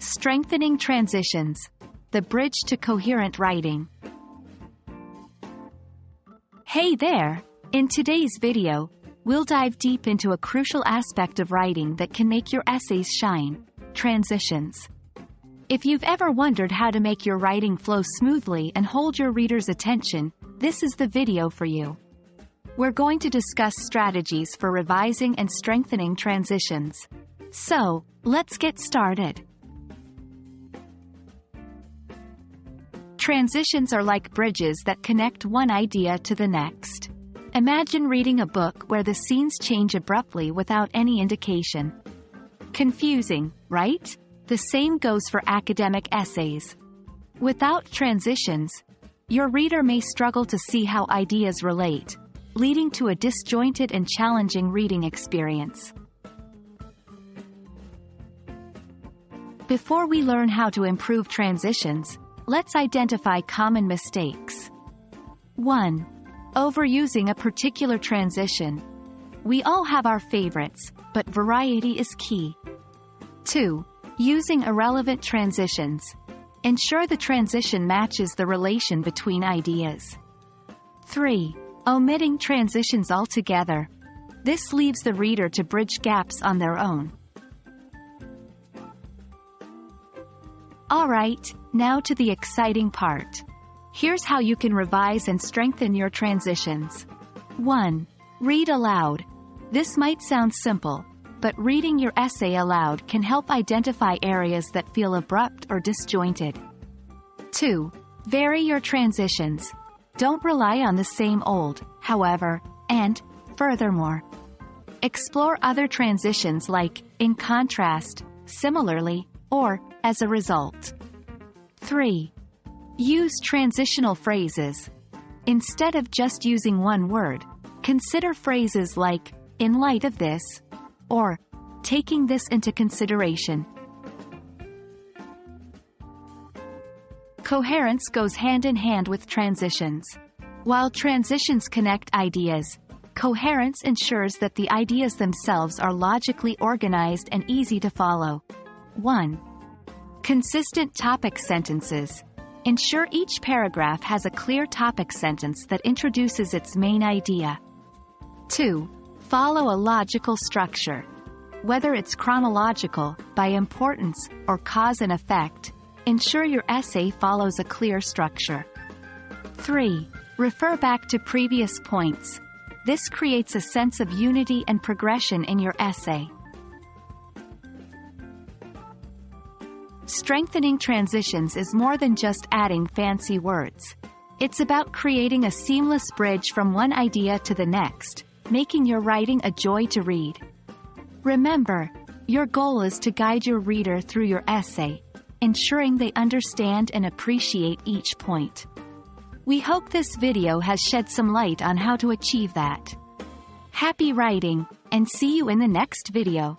Strengthening transitions. The bridge to coherent writing. Hey there! In today's video, we'll dive deep into a crucial aspect of writing that can make your essays shine: transitions. If you've ever wondered how to make your writing flow smoothly and hold your reader's attention, this is the video for you. We're going to discuss strategies for revising and strengthening transitions. So, let's get started. Transitions are like bridges that connect one idea to the next. Imagine reading a book where the scenes change abruptly without any indication. Confusing, right? The same goes for academic essays. Without transitions, your reader may struggle to see how ideas relate, leading to a disjointed and challenging reading experience. Before we learn how to improve transitions, let's identify common mistakes. 1. Overusing a particular transition. We all have our favorites, but variety is key. 2. Using irrelevant transitions. Ensure the transition matches the relation between ideas. 3. Omitting transitions altogether. This leaves the reader to bridge gaps on their own. Alright, now to the exciting part. Here's how you can revise and strengthen your transitions. 1. Read aloud. This might sound simple, but reading your essay aloud can help identify areas that feel abrupt or disjointed. 2. Vary your transitions. Don't rely on the same old, however, and, furthermore, explore other transitions like, in contrast, similarly, or, as a result. 3. Use transitional phrases. Instead of just using one word, consider phrases like, in light of this, or, taking this into consideration. Coherence goes hand in hand with transitions. While transitions connect ideas, coherence ensures that the ideas themselves are logically organized and easy to follow. 1. Consistent topic sentences. Ensure each paragraph has a clear topic sentence that introduces its main idea. 2. Follow a logical structure. Whether it's chronological, by importance, or cause and effect, ensure your essay follows a clear structure. 3. Refer back to previous points. This creates a sense of unity and progression in your essay. Strengthening transitions is more than just adding fancy words. It's about creating a seamless bridge from one idea to the next, making your writing a joy to read. Remember, your goal is to guide your reader through your essay, ensuring they understand and appreciate each point. We hope this video has shed some light on how to achieve that. Happy writing, and see you in the next video.